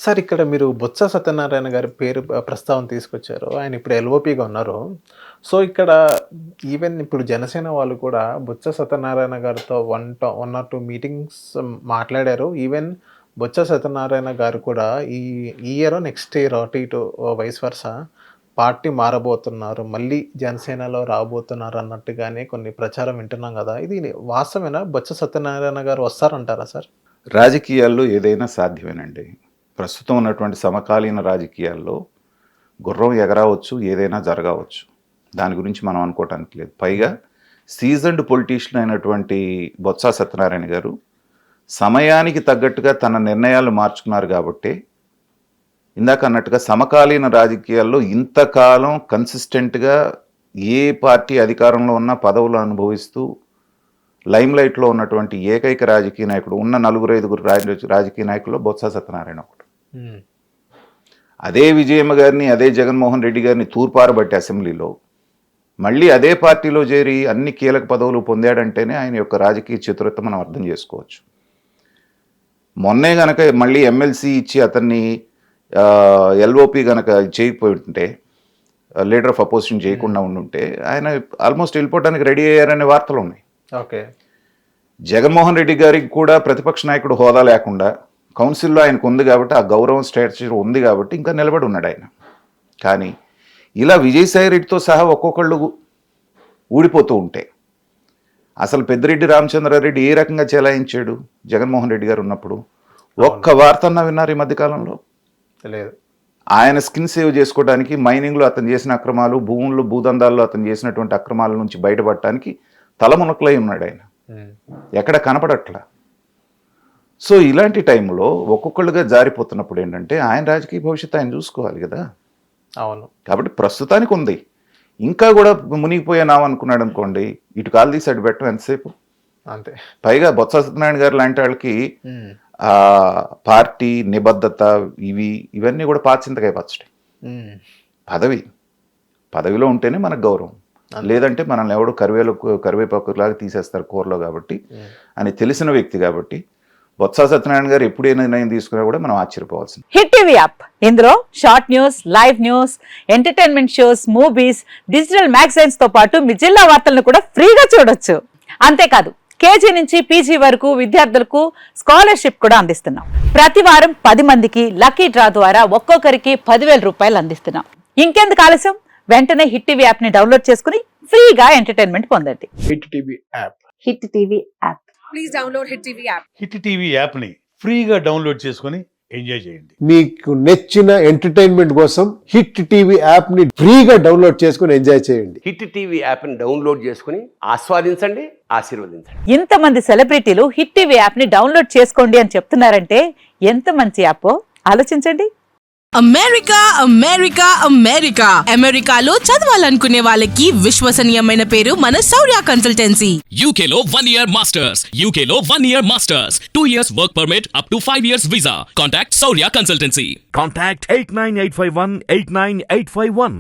Sir ఇక్కడ మీరు బొత్స సత్యనారాయణ గారి పేరు ప్రస్తావన తీసుకొచ్చారు. ఆయన ఇప్పుడు ఎల్ఓపిగా ఉన్నారు. సో, ఇక్కడ ఈవెన్ ఇప్పుడు జనసేన వాళ్ళు కూడా బొత్స సత్యనారాయణ గారితో 1 ఆర్ 2 మీటింగ్స్ మాట్లాడారు. ఈవెన్ బొత్స సత్యనారాయణ గారు కూడా ఈ ఇయరో, నెక్స్ట్ ఇయర్ అటు ఇటు వైస్ వర్సా పార్టీ మారబోతున్నారు. మళ్ళీ జనసేనలో రాబోతున్నారు అన్నట్టుగానే కొన్ని ప్రచారం వింటున్నాం గదా! ఇది వాస్తవేనా? బొత్స సత్యనారాయణ గారు వస్తారంటారా సార్? రాజకీయాల్లో ఏదైనా సాధ్యమేనండి. ప్రస్తుతం ఉన్నటువంటి సమకాలీన రాజకీయాల్లో గుర్రం ఎగరవచ్చు, ఏదైనా జరగవచ్చు. దాని గురించి మనం అనుకోవటానికి లేదు. పైగా సీజన్డ్ పొలిటీషియన్ అయినటువంటి బొత్స సత్యనారాయణ గారు సమయానికి తగ్గట్టుగా తన నిర్ణయాలు మార్చుకున్నారు కాబట్టి, ఇందాక అన్నట్టుగా సమకాలీన రాజకీయాల్లో ఇంతకాలం కన్సిస్టెంట్గా ఏ పార్టీ అధికారంలో ఉన్న పదవులు అనుభవిస్తూ లైమ్లైట్లో ఉన్నటువంటి ఏకైక రాజకీయ నాయకుడు, ఉన్న 4-5 రాజకీయ నాయకుల్లో బొత్స సత్యనారాయణ ఒకడు. అదే విజయమ్మ గారిని, అదే జగన్మోహన్ రెడ్డి గారిని తూర్పారబట్టి అసెంబ్లీలో మళ్ళీ అదే పార్టీలో చేరి అన్ని కీలక పదవులు పొందాడంటేనే ఆయన యొక్క రాజకీయ చతురత మనం అర్థం చేసుకోవచ్చు. మొన్నే గనక మళ్ళీ ఎమ్మెల్సీ ఇచ్చి అతన్ని ఎల్ఓపి గనక చేయకపోయి ఉంటే, లీడర్ ఆఫ్ అపోజిషన్ చేయకుండా ఉండుంటే ఆయన ఆల్మోస్ట్ వెళ్ళిపోవడానికి రెడీ అయ్యారనే వార్తలు ఉన్నాయి. ఓకే. జగన్మోహన్ రెడ్డి గారికి కూడా ప్రతిపక్ష నాయకుడు హోదా లేకుండా కౌన్సిల్లో ఆయనకు ఉంది కాబట్టి, ఆ గౌరవం స్టేచర్ ఉంది కాబట్టి ఇంకా నిలబడి ఉన్నాడు ఆయన. కానీ ఇలా విజయసాయి రెడ్డితో సహా ఒక్కొక్కళ్ళు ఊడిపోతూ ఉంటే, అసలు పెద్దిరెడ్డి రామచంద్రారెడ్డి ఏ రకంగా చెలాయించాడు జగన్మోహన్ రెడ్డి గారు ఉన్నప్పుడు? ఒక్క వార్త అన్నా విన్నారు ఈ మధ్యకాలంలో? లేదు. ఆయన స్కిన్ సేవ్ చేసుకోవడానికి మైనింగ్లో అతను చేసిన అక్రమాలు, భూముల్లో భూదందాల్లో అతను చేసినటువంటి అక్రమాల నుంచి బయటపడటానికి తలమునకలై ఉన్నాడు ఆయన. ఎక్కడ కనపడట్లా. సో ఇలాంటి టైంలో ఒక్కొక్కళ్ళుగా జారిపోతున్నప్పుడు ఏంటంటే ఆయన రాజకీయ భవిష్యత్తు ఆయన చూసుకోవాలి కదా. అవును. కాబట్టి ప్రస్తుతానికి ఉంది. ఇంకా కూడా మునిగిపోయానావు అనుకున్నాడు అనుకోండి, ఇటు కాలు తీసి అటు పెట్టడం ఎంతసేపు? అంతే. పైగా బొత్స సత్యనారాయణ గారు లాంటి వాళ్ళకి పార్టీ నిబద్ధత ఇవన్నీ కూడా పాచింతకాయ పచ్చడి. పదవిలో ఉంటేనే మనకు గౌరవం, లేదంటే మనల్ని ఎవడు కరివేపాకులాగా తీసేస్తారు కూరలో కాబట్టి అని తెలిసిన వ్యక్తి కాబట్టి బొత్స సత్యనారాయణ గారు ఎప్పుడు ఏ నిర్ణయం తీసుకున్నా కూడా మనం ఆశ్చర్యపోవాల్సింది. హిట్ టీవీ యాప్, ఇందులో short news, live news, entertainment shows, movies, digital magazines తో పాటు మీ జిల్లా వార్తలను కూడా ఫ్రీగా చూడొచ్చు. అంతేకాదు కేజీ నుంచి పీజీ వరకు విద్యార్థులకు స్కాలర్షిప్ కూడా అందిస్తున్నాం. ప్రతి వారం 10 మందికి లక్కీ డ్రా ద్వారా ఒక్కొక్కరికి 10,000 రూపాయలు అందిస్తున్నాం. ఇంకెందుకు ఆలస్యం, వెంటనే హిట్ టీవీ యాప్ ని డౌన్లోడ్ చేసుకుని ఫ్రీగా ఎంటర్టైన్మెంట్ పొందండి. Hit TV app. Hit TV app. Please download hit TV app. Hit TV app ని ఫ్రీగా డౌన్లోడ్ చేసుకుని ఎంజాయ్ చేయండి. మీకు నచ్చిన ఎంటర్టైన్మెంట్ కోసం హిట్ టీవీ యాప్ ని ఫ్రీగా డౌన్లోడ్ చేసుకుని ఎంజాయ్ చేయండి. హిట్ టీవీ యాప్ ని డౌన్లోడ్ చేసుకుని ఆస్వాదించండి, ఆశీర్వదించండి. ఇంతమంది సెలబ్రిటీలు హిట్ టీవీ యాప్ ని డౌన్లోడ్ చేసుకోండి అని చెప్తున్నారంటే ఎంత మంచి యాప్ ఆలోచించండి. అమెరికా అమెరికా అమెరికా అమెరికాలో చదవాలనుకునే వాళ్ళకి విశ్వసనీయమైన పేరు మన శౌర్య కన్సల్టెన్సీ. UK లో 1 year masters. UK లో 1 year masters. 2 years work permit up to 5 years visa. Contact Saurya Consultancy. Contact 89851 89851.